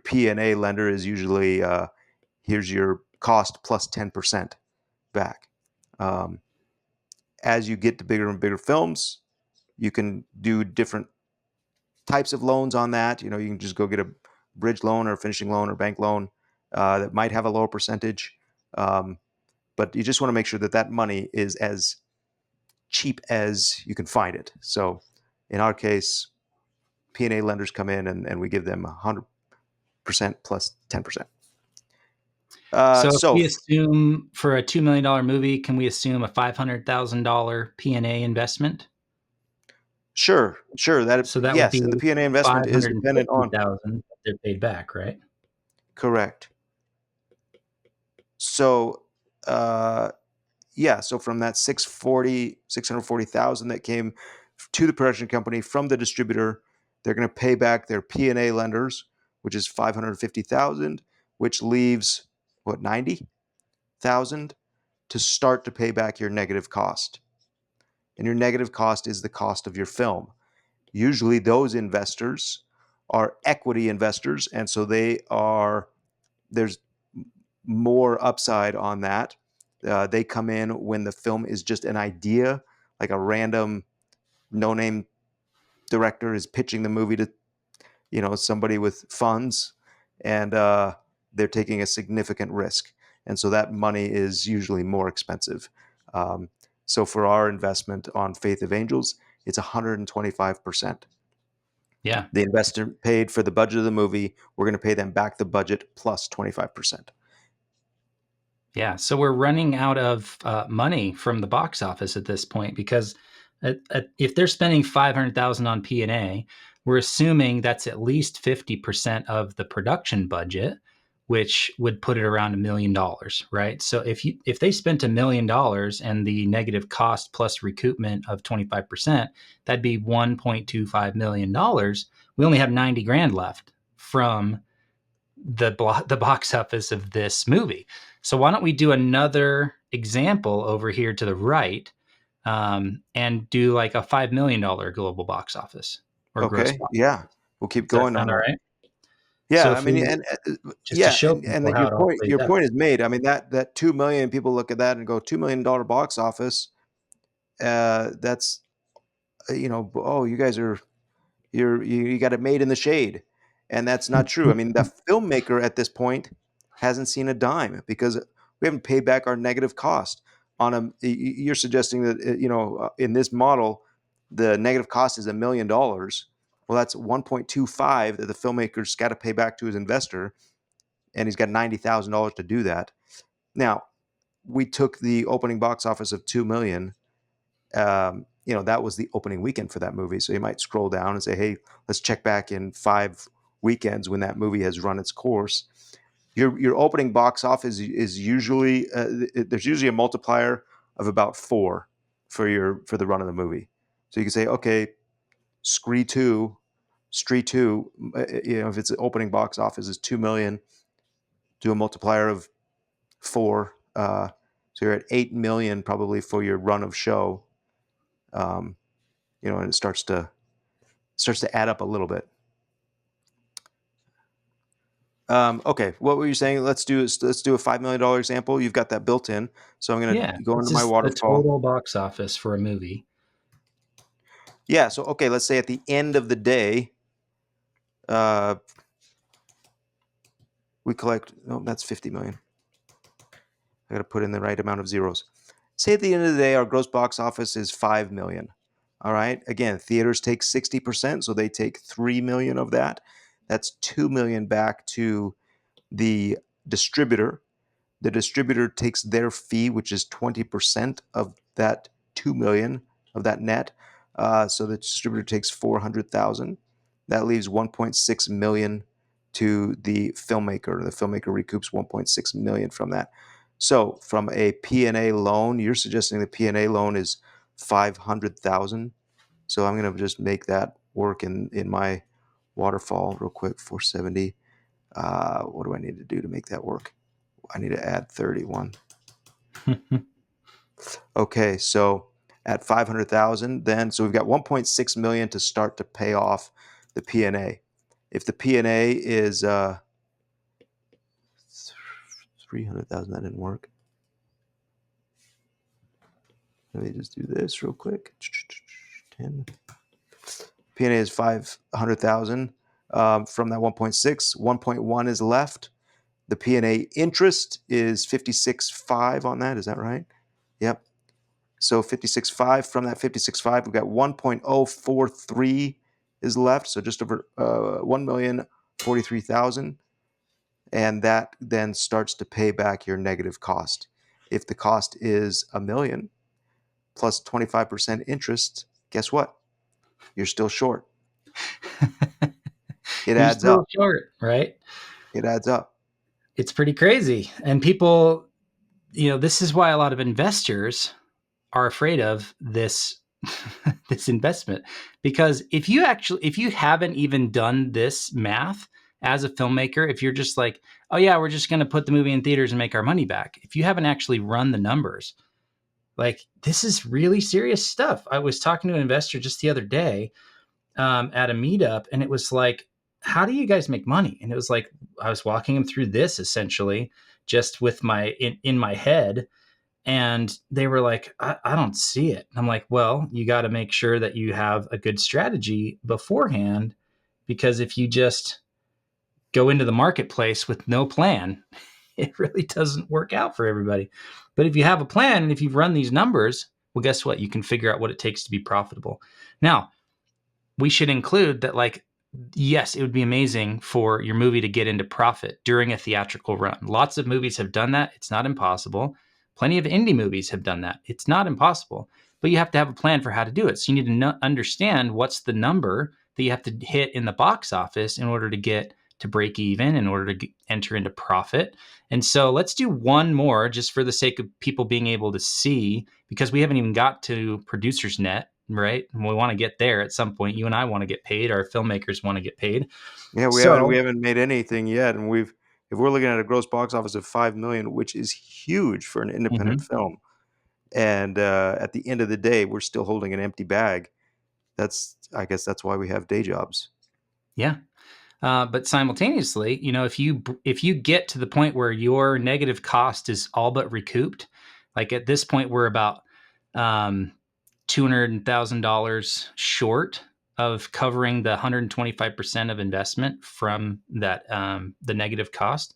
Speaker 2: P&A lender is usually here's your cost plus 10% back. As you get to bigger and bigger films, you can do different types of loans on that. You can just go get a bridge loan or a finishing loan or bank loan that might have a lower percentage. But you just want to make sure that money is as cheap as you can find it. So in our case, P&A lenders come in and we give them 100% plus 10%.
Speaker 1: So if we assume for a $2 million movie, can we assume a $500,000 P&A investment?
Speaker 2: Sure. Yes, would be and the P&A investment is dependent on
Speaker 1: they're paid back, right?
Speaker 2: Correct. So, so from that 640,000 that came to the production company from the distributor, they're going to pay back their P&A lenders, which is 550,000, which leaves 90,000 to start to pay back your negative cost. And your negative cost is the cost of your film. Usually those investors are equity investors, and so there's more upside on that. They come in when the film is just an idea, like a random no-name director is pitching the movie to somebody with funds, and they're taking a significant risk, and so that money is usually more expensive. So for our investment on Faith of Angels, it's 125%.
Speaker 1: Yeah.
Speaker 2: The investor paid for the budget of the movie. We're going to pay them back the budget plus 25%.
Speaker 1: Yeah. So we're running out of money from the box office at this point because if they're spending $500,000 on P&A, we're assuming that's at least 50% of the production budget, which would put it around $1 million, right? So if they spent $1 million and the negative cost plus recoupment of 25%, that'd be $1.25 million. We only have 90 grand left from the box office of this movie. So why don't we do another example over here to the right and do like a $5 million global box office or gross box.
Speaker 2: Yeah. We'll keep going on that. All
Speaker 1: right?
Speaker 2: Yeah, so I mean, to show and your point is made. I mean, that 2 million people look at that and go, $2 million box office. That's, oh, you guys you got it made in the shade, and that's not true. I mean, the filmmaker at this point hasn't seen a dime because we haven't paid back our negative cost on a. You're suggesting that in this model, the negative cost is $1 million. Well, that's 1.25 that the filmmaker's got to pay back to his investor, and he's got $90,000 to do that. Now, we took the opening box office of 2 million. That was the opening weekend for that movie. So you might scroll down and say, hey, let's check back in 5 weekends when that movie has run its course. Your opening box office is usually there's usually a multiplier of about 4 for the run of the movie. So you can say, okay, Scree 2, if its opening box office is 2 million, do a multiplier of 4. So you're at 8 million probably for your run of show. And it starts to add up a little bit. Okay, what were you saying? Let's do a $5 million example. You've got that built in, so I'm going to go into my waterfall.
Speaker 1: The total box office for a movie.
Speaker 2: Yeah. So okay, let's say at the end of the day, we collect. No, that's 50 million. I got to put in the right amount of zeros. Say at the end of the day, our gross box office is 5 million. All right. Again, theaters take 60%, so they take 3 million of that. That's 2 million back to the distributor. The distributor takes their fee, which is 20% of that 2 million of that net. So the distributor takes 400,000. That leaves 1.6 million to the filmmaker. The filmmaker recoups 1.6 million from that. So from a P&A loan, you're suggesting the P&A loan is 500,000. So I'm going to just make that work in my waterfall real quick. 470. What do I need to do to make that work? I need to add 31. Okay, so at 500,000, then so we've got 1.6 million to start to pay off the P&A. If the P&A is 300,000, that didn't work. Let me just do this real quick. 10. P&A is 500,000 from that 1.6. 1.1 is left. The P&A interest is 56.5 on that. Is that right? Yep. So 56.5 from that 56.5, we've got 1.043 is left. So just over 1,043,000. And that then starts to pay back your negative cost. If the cost is $1 million plus 25% interest, guess what? You're still short. It adds up.
Speaker 1: Short, right?
Speaker 2: It adds up.
Speaker 1: It's pretty crazy. And people, this is why a lot of investors are afraid of this this investment, because if you haven't even done this math as a filmmaker, if you're just like, oh yeah, we're just going to put the movie in theaters and make our money back, if you haven't actually run the numbers, like, this is really serious stuff. I was talking to an investor just the other day at a meetup, and it was like, how do you guys make money? And it was like, I was walking him through this essentially just with in my head. And they were like, I don't see it. And I'm like, well, you got to make sure that you have a good strategy beforehand, because if you just go into the marketplace with no plan, it really doesn't work out for everybody. But if you have a plan and if you've run these numbers, well, guess what? You can figure out what it takes to be profitable. Now, we should include that, like, yes, it would be amazing for your movie to get into profit during a theatrical run. Lots of movies have done that. It's not impossible. Plenty of indie movies have done that. It's not impossible, but you have to have a plan for how to do it. So you need to understand what's the number that you have to hit in the box office in order to get to break even, in order to enter into profit. And so let's do one more just for the sake of people being able to see, because we haven't even got to Producer's Net, right? And we want to get there at some point. You and I want to get paid. Our filmmakers want to get paid.
Speaker 2: Yeah, we haven't made anything yet, and if we're looking at a gross box office of 5 million, which is huge for an independent film, and at the end of the day, we're still holding an empty bag. I guess that's why we have day jobs.
Speaker 1: Yeah. But simultaneously, if you get to the point where your negative cost is all but recouped, like at this point, we're about $200,000 short of covering the 125% of investment from that the negative cost.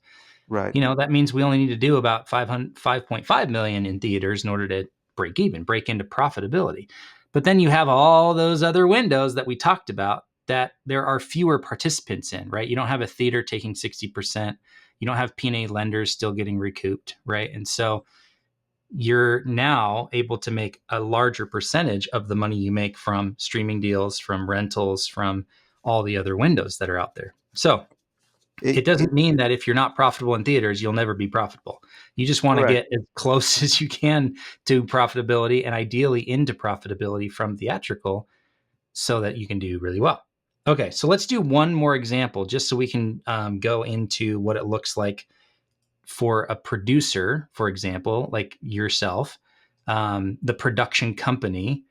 Speaker 2: Right.
Speaker 1: That means we only need to do about 5.5 million in theaters in order to break into profitability. But then you have all those other windows that we talked about that there are fewer participants in, right? You don't have a theater taking 60%. You don't have P&A lenders still getting recouped, right? And so you're now able to make a larger percentage of the money you make from streaming deals, from rentals, from all the other windows that are out there. So it doesn't mean that if you're not profitable in theaters, you'll never be profitable. You just want to
Speaker 2: Correct.
Speaker 1: get as close as you can to profitability and ideally into profitability from theatrical so that you can do really well. Okay, so let's do one more example just so we can go into what it looks like for a producer, for example, like yourself, the production company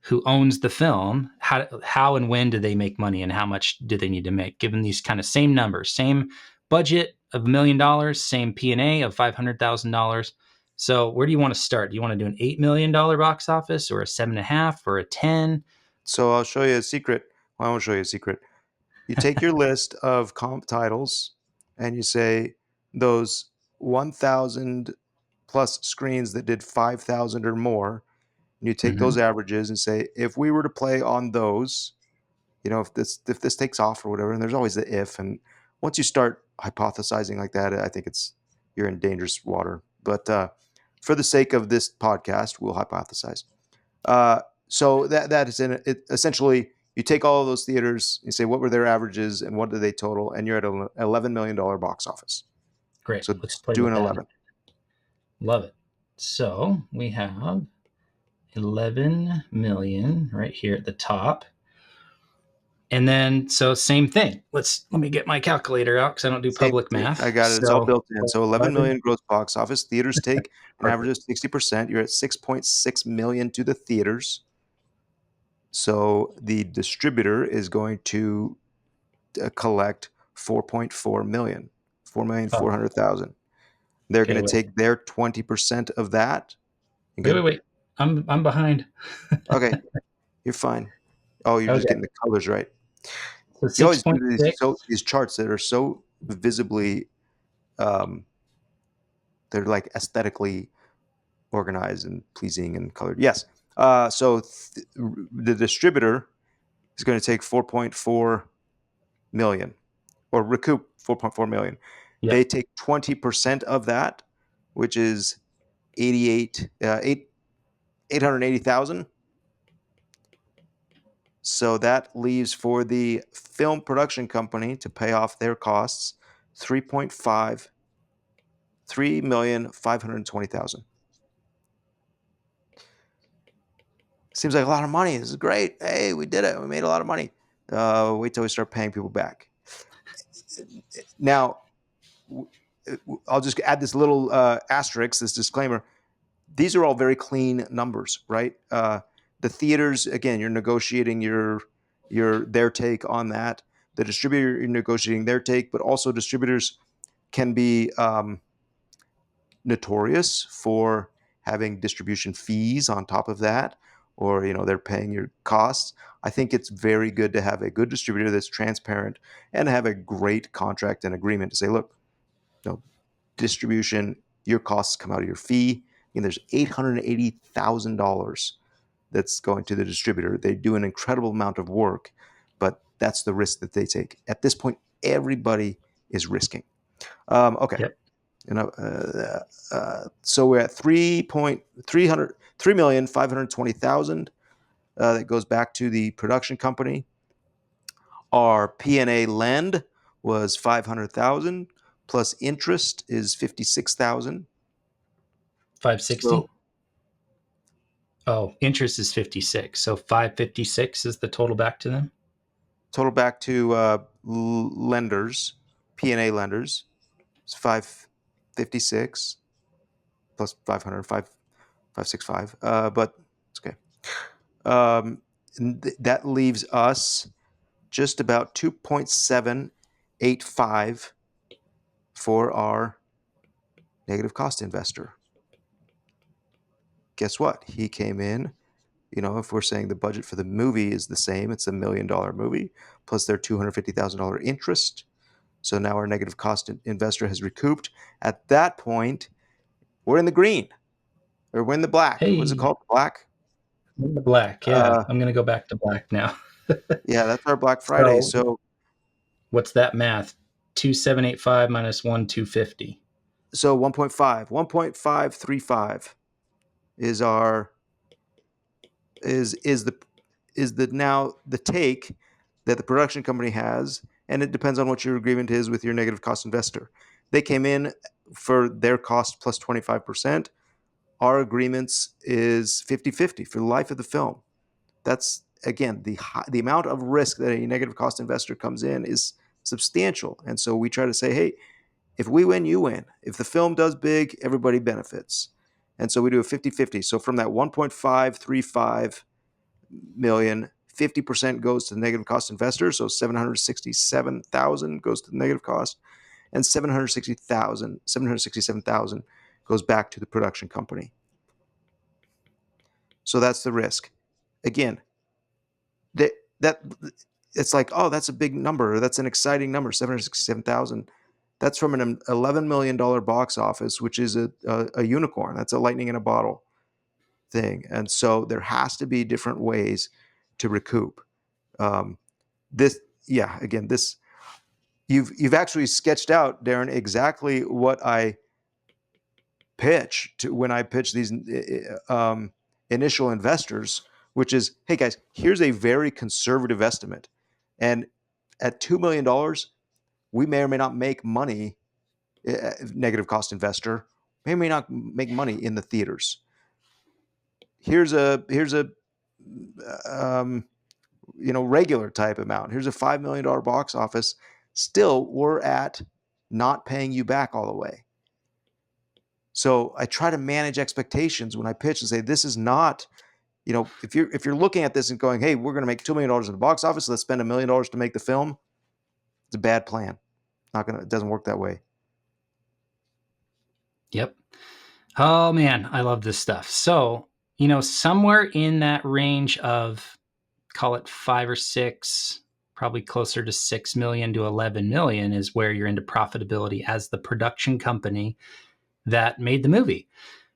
Speaker 1: who owns the film. How and when do they make money, and how much do they need to make? Given these kind of same numbers, same budget of $1 million, same P&A of $500,000. So where do you want to start? Do you want to do an $8 million box office, or a 7.5, or a 10?
Speaker 2: So I'll show you a secret. Well, I won't show you a secret. You take your list of comp titles and you say those 1,000 plus screens that did 5,000 or more. And you take those
Speaker 1: Mm-hmm.
Speaker 2: averages and say, if we were to play on those, if this takes off or whatever, and there's always the if. And once you start hypothesizing like that, I think you're in dangerous water. But for the sake of this podcast, we'll hypothesize. So that is in it. Essentially, you take all of those theaters, you say what were their averages and what did they total, and you're at an $11 million box office.
Speaker 1: Great.
Speaker 2: So
Speaker 1: Let's play
Speaker 2: do
Speaker 1: with
Speaker 2: an
Speaker 1: that.
Speaker 2: 11.
Speaker 1: Love it. So we have 11 million right here at the top. And then, so same thing. Let me get my calculator out because I don't do public math.
Speaker 2: I got it. It's all built in. So 11 million gross box office. Theaters take an average of 60%. You're at 6.6 million to the theaters. So the distributor is going to collect 4.4 million, 4,400,000. They're going to take their 20% of that.
Speaker 1: Wait. I'm behind.
Speaker 2: Okay, you're fine. Oh, you're just getting the colors right.
Speaker 1: So
Speaker 2: You always do
Speaker 1: 6.6.
Speaker 2: these charts that are so visibly, they're like aesthetically organized and pleasing and colored. Yes. So the distributor is going to take 4.4 million or recoup 4.4 million.
Speaker 1: Yep.
Speaker 2: They take 20% of that, which is 880,000. So that leaves for the film production company to pay off their costs 3,520,000. Seems like a lot of money. This is great. Hey, we did it. We made a lot of money. Wait till we start paying people back. Now, I'll just add this little asterisk, this disclaimer. These are all very clean numbers, right? The theaters, again, you're negotiating their take on that. The distributor, you're negotiating their take, but also distributors can be notorious for having distribution fees on top of that, or they're paying your costs. I think it's very good to have a good distributor that's transparent and have a great contract and agreement to say, look, distribution, your costs come out of your fee. And there's $880,000 that's going to the distributor. They do an incredible amount of work, but that's the risk that they take. At this point, everybody is risking. Okay.
Speaker 1: Yep.
Speaker 2: So we're at 3,520,000. That goes back to the production company. Our P&A lend was 500,000 plus interest is 56,000.
Speaker 1: 560. Interest is 56. So 556 is the total back to them.
Speaker 2: Total back to lenders, P&A lenders, is 556 plus 500, 565. But it's okay. That leaves us just about 2.785 for our negative cost investor. Guess what? He came in, if we're saying the budget for the movie is the same, it's $1 million movie, plus their $250,000 interest. So now our negative cost investor has recouped. At that point, we're in the green, or we're in the black.
Speaker 1: Hey,
Speaker 2: What's it called? Black?
Speaker 1: in the black. Yeah. I'm going to go back to black now.
Speaker 2: Yeah, that's our Black Friday.
Speaker 1: So
Speaker 2: So
Speaker 1: what's that math? 2785 minus 1250.
Speaker 2: 1.5 is our is the now the take that the production company has, and it depends on what your agreement is with your negative cost investor. They came in for their cost plus 25%. Our agreements is 50-50 for the life of the film. That's again the amount of risk that a negative cost investor comes in is substantial, and so we try to say, hey, if we win, you win. If the film does big, everybody benefits. And so we do a 50-50. So from that 1.535 million, 50% goes to the negative cost investor. So 767,000 goes to the negative cost, and 767,000 goes back to the production company. So that's the risk. Again, that it's like, oh, that's a big number. That's an exciting number, 767,000. That's from an $11 million box office, which is a unicorn. That's a lightning in a bottle thing. And so there has to be different ways to recoup. Um, this, yeah, again, this you've actually sketched out, Darren, exactly what I pitch to when I pitch these initial investors, which is, hey guys, here's a very conservative estimate, and at $2 million, we may or may not make money. Negative cost investor may or may not make money in the theaters. Here's a um, regular type amount. Here's a $5 million box office. Still, we're at not paying you back all the way. So I try to manage expectations when I pitch and say, this is not, if you're looking at this and going, hey, we're going to make $2 million in the box office, let's spend $1 million to make the film. It's a bad plan. It doesn't work that way.
Speaker 1: Yep. Oh man, I love this stuff. So, somewhere in that range of, call it 5 or 6, probably closer to 6 million to 11 million is where you're into profitability as the production company that made the movie.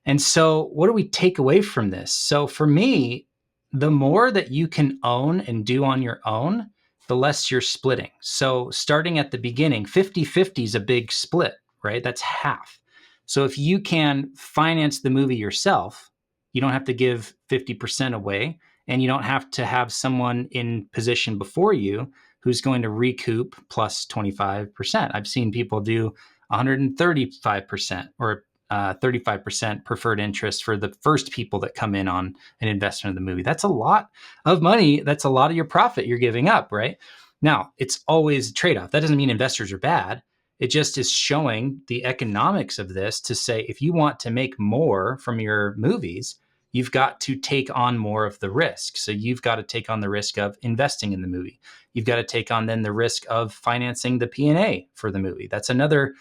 Speaker 1: And so what do we take away from this? So for me, the more that you can own and do on your own, the less you're splitting. So starting at the beginning, 50-50 is a big split, right? That's half. So if you can finance the movie yourself, you don't have to give 50% away, and you don't have to have someone in position before you who's going to recoup plus 25%. I've seen people do 135% or 35% preferred interest for the first people that come in on an investment in the movie. That's a lot of money. That's a lot of your profit you're giving up, right? Now, it's always a trade-off. That doesn't mean investors are bad. It just is showing the economics of this to say, if you want to make more from your movies, you've got to take on more of the risk. So you've got to take on the risk of investing in the movie. You've got to take on then the risk of financing the P&A for the movie. That's another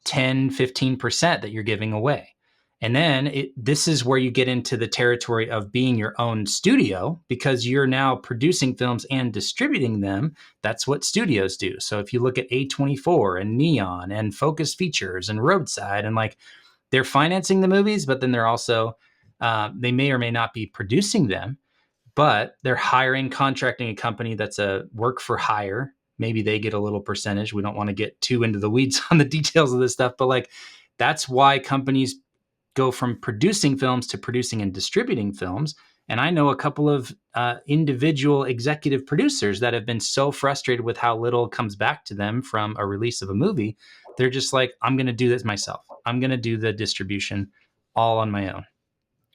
Speaker 1: 10-15% that you're giving away. And then this is where you get into the territory of being your own studio, because you're now producing films and distributing them. That's what studios do. So if you look at A24 and Neon and Focus Features and Roadside, and they're financing the movies, but then they're also, they may or may not be producing them, but they're contracting a company that's a work for hire. Maybe they get a little percentage. We don't want to get too into the weeds on the details of this stuff, but that's why companies go from producing films to producing and distributing films. And I know a couple of individual executive producers that have been so frustrated with how little comes back to them from a release of a movie. They're just like, I'm going to do this myself. I'm going to do the distribution all on my own,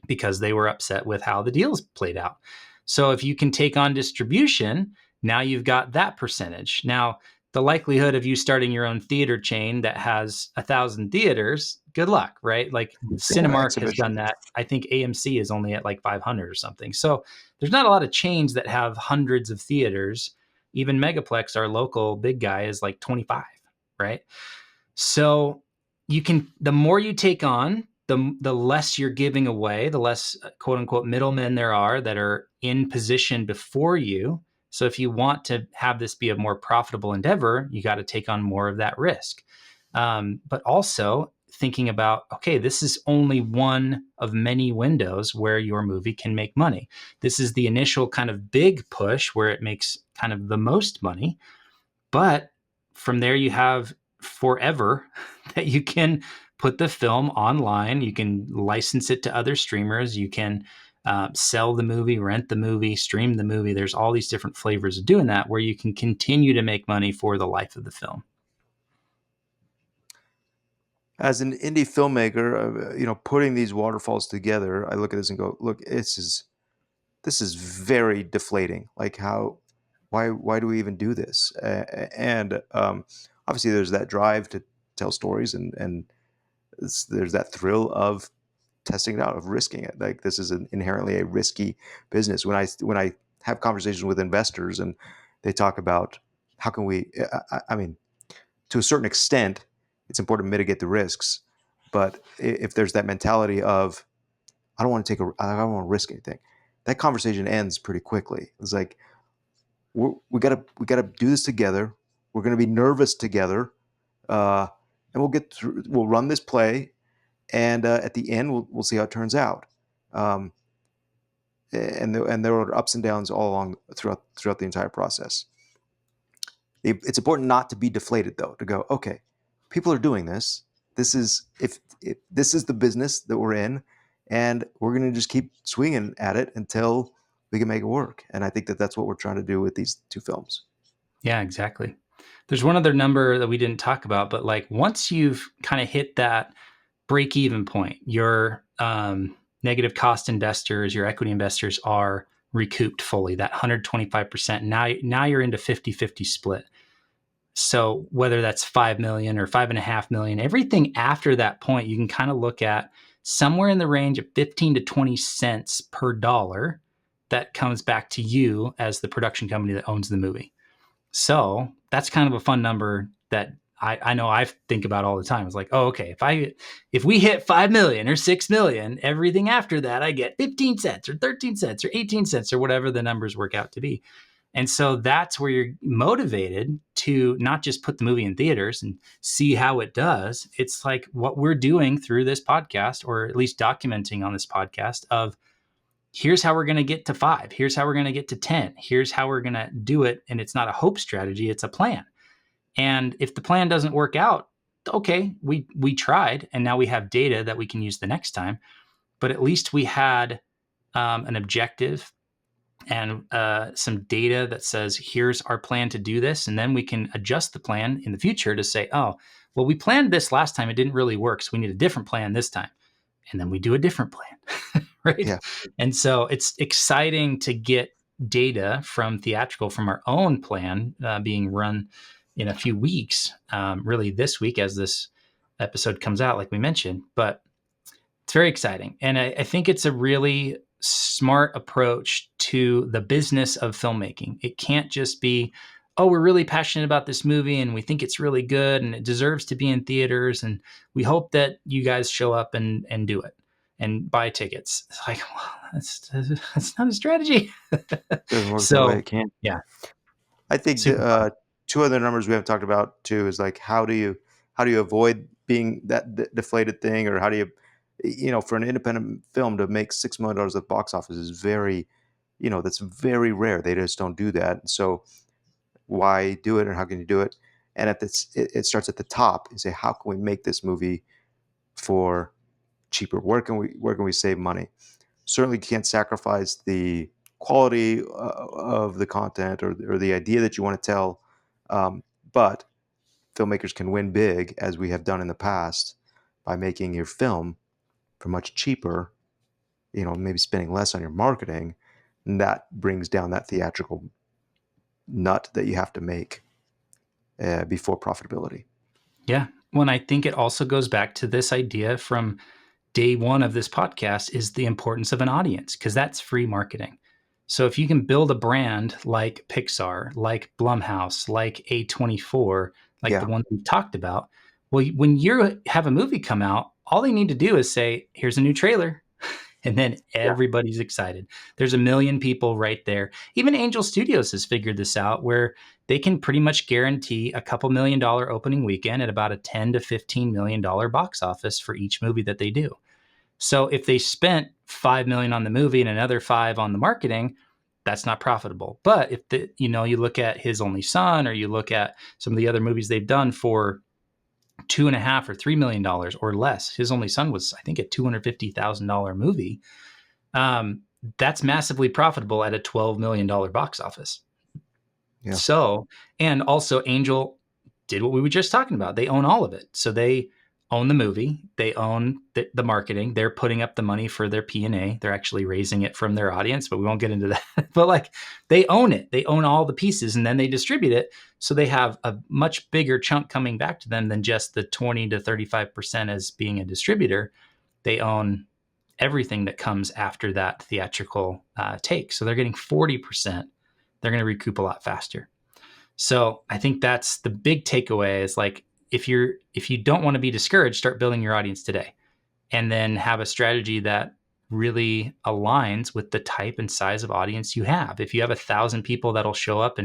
Speaker 1: because they were upset with how the deals played out. So if you can take on distribution, now you've got that percentage. Now, the likelihood of you starting your own theater chain that has 1,000 theaters, good luck, right? Cinemark has done that. I think AMC is only at 500 or something. So there's not a lot of chains that have hundreds of theaters. Even Megaplex, our local big guy, is 25, right? So the more you take on, the less you're giving away, the less quote unquote middlemen there are that are in position before you. So if you want to have this be a more profitable endeavor, you got to take on more of that risk. But also thinking about, okay, this is only one of many windows where your movie can make money. This is the initial kind of big push where it makes kind of the most money. But from there, you have forever that you can put the film online. You can license it to other streamers. You can sell the movie, rent the movie, stream the movie. There's all these different flavors of doing that where you can continue to make money for the life of the film.
Speaker 2: As an indie filmmaker, putting these waterfalls together, I look at this and go, look, this is very deflating. Like why do we even do this? And obviously there's that drive to tell stories, and there's that thrill of testing it out, of risking it. Like this is inherently a risky business. When I have conversations with investors and they talk about how can we, I mean, to a certain extent, it's important to mitigate the risks. But if there's that mentality of I don't want to risk anything, that conversation ends pretty quickly. It's like we gotta do this together. We're gonna be nervous together, and we'll get through. We'll run this play, and at the end, we'll see how it turns out. And there are ups and downs all along throughout the entire process. It's important not to be deflated, though. To go, okay, people are doing this. This is if this is the business that we're in, and we're going to just keep swinging at it until we can make it work. And I think that that's what we're trying to do with these two films.
Speaker 1: Yeah, exactly. There's one other number that we didn't talk about, but like once you've kind of hit that break-even point, your negative cost investors, your equity investors are recouped fully, that 125%. Now you're into 50-50 split. So whether that's 5 million or 5.5 million, everything after that point, you can kind of look at somewhere in the range of 15 to 20 cents per dollar that comes back to you as the production company that owns the movie. So that's kind of a fun number that I know I think about all the time. It's like, oh, okay, if we hit 5 million or 6 million, everything after that, I get 15 cents or 13 cents or 18 cents or whatever the numbers work out to be. And so that's where you're motivated to not just put the movie in theaters and see how it does. It's like what we're doing through this podcast, or at least documenting on this podcast, of here's how we're going to get to 5. Here's how we're going to get to 10. Here's how we're going to do it. And it's not a hope strategy. It's a plan. And if the plan doesn't work out, okay, we tried, and now we have data that we can use the next time. But at least we had an objective and some data that says, here's our plan to do this. And then we can adjust the plan in the future to say, oh, well, we planned this last time. It didn't really work. So we need a different plan this time. And then we do a different plan, right?
Speaker 2: Yeah.
Speaker 1: And so it's exciting to get data from theatrical, from our own plan being run in a few weeks, really this week as this episode comes out, like we mentioned. But it's very exciting. And I think it's a really smart approach to the business of filmmaking. It can't just be, oh, we're really passionate about this movie and we think it's really good and it deserves to be in theaters, and we hope that you guys show up and do it and buy tickets. It's like, well, that's not a strategy.
Speaker 2: Doesn't work
Speaker 1: So,
Speaker 2: the way it can.
Speaker 1: yeah.
Speaker 2: I think two other numbers we haven't talked about too is like how do you avoid being that deflated thing, or how do you for an independent film to make $6 million at the box office is very, that's very rare. They just don't do that. So why do it, and how can you do it? And it starts at the top. You say, how can we make this movie for cheaper? Where can we save money? Certainly can't sacrifice the quality of the content or the idea that you want to tell. But filmmakers can win big, as we have done in the past, by making your film for much cheaper, maybe spending less on your marketing, and that brings down that theatrical nut that you have to make before profitability.
Speaker 1: Yeah. Well, I think it also goes back to this idea from day one of this podcast, is the importance of an audience, because that's free marketing. So if you can build a brand like Pixar, like Blumhouse, like A24, like the one we've talked about, well, when you have a movie come out, all they need to do is say, here's a new trailer. And then everybody's excited. There's a million people right there. Even Angel Studios has figured this out where they can pretty much guarantee a couple $1 million opening weekend at about a $10 to $15 million box office for each movie that they do. So if they spent $5 million on the movie and another $5 million on the marketing, that's not profitable. But if you look at His Only Son, or you look at some of the other movies they've done for $2.5 or $3 million or less. His Only Son was, I think, a $250,000 movie. That's massively profitable at a $12 million box office. Yeah. So, and also Angel did what we were just talking about. They own all of it. So they own the movie. They own the marketing. They're putting up the money for their P&A. They're actually raising it from their audience, but we won't get into that. But like, they own it. They own all the pieces, and then they distribute it. So they have a much bigger chunk coming back to them than just the 20 to 35% as being a distributor. They own everything that comes after that theatrical take. So they're getting 40%. They're going to recoup a lot faster. So I think that's the big takeaway is like, if you don't want to be discouraged, start building your audience today, and then have a strategy that really aligns with the type and size of audience you have. If you have 1,000 people that'll show up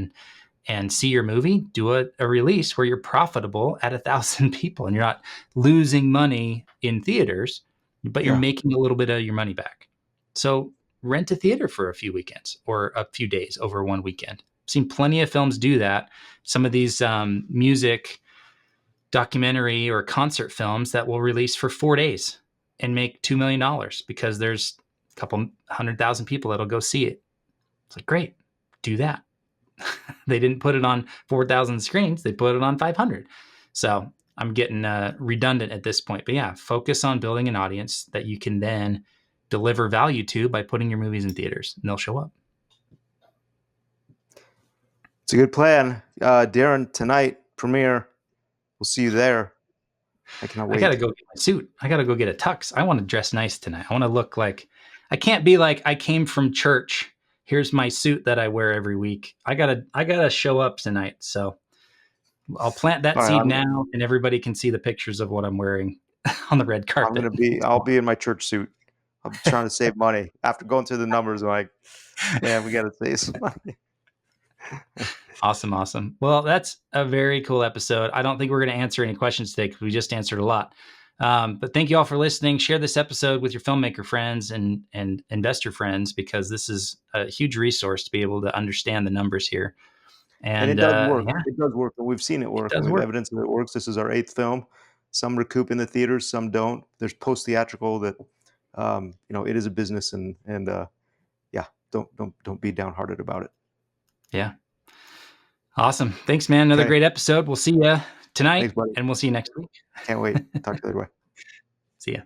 Speaker 1: and see your movie, do a release where you're profitable at 1,000 people and you're not losing money in theaters, but you're making a little bit of your money back. So rent a theater for a few weekends or a few days over one weekend. I've seen plenty of films do that. Some of these music documentary or concert films that will release for 4 days and make $2 million because there's a couple 100,000 people that'll go see it. It's like, great, do that. They didn't put it on 4,000 screens. They put it on 500. So I'm getting redundant at this point, but yeah, focus on building an audience that you can then deliver value to by putting your movies in theaters, and they'll show up.
Speaker 2: It's a good plan. Darren, tonight, premiere. We'll see you there. I cannot wait.
Speaker 1: I got to go get my suit. I got to go get a tux. I want to dress nice tonight. I want to look like, I can't be like, I came from church. Here's my suit that I wear every week. I gotta show up tonight. So I'll plant that seed now, and everybody can see the pictures of what I'm wearing on the red carpet.
Speaker 2: I'll be in my church suit. I'm trying to save money. After going through the numbers, I'm like, man, we got to save some money.
Speaker 1: Awesome. Well, that's a very cool episode. I don't think we're going to answer any questions today because we just answered a lot. But thank you all for listening. Share this episode with your filmmaker friends and investor friends, because this is a huge resource to be able to understand the numbers here. And
Speaker 2: it does work. Yeah. It does work. And we've seen it work. We have evidence that it works. This is our 8th film. Some recoup in the theaters, some don't. There's post-theatrical that, it is a business, and don't be downhearted about it.
Speaker 1: Yeah. Awesome. Thanks, man. Another great episode. We'll see you tonight. Thanks, and we'll see you next week.
Speaker 2: Can't wait. Talk to you later.
Speaker 1: See ya.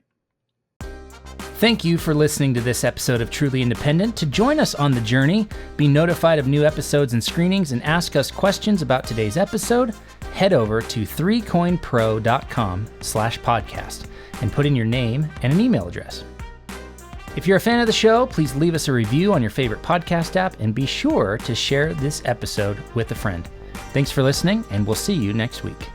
Speaker 1: Thank you for listening to this episode of Truly Independent. To join us on the journey, be notified of new episodes and screenings, and ask us questions about today's episode, head over to 3coinpro.com/podcast and put in your name and an email address. If you're a fan of the show, please leave us a review on your favorite podcast app, and be sure to share this episode with a friend. Thanks for listening, and we'll see you next week.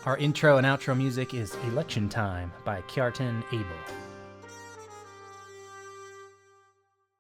Speaker 1: Our intro and outro music is Election Time by Kjartan Abel.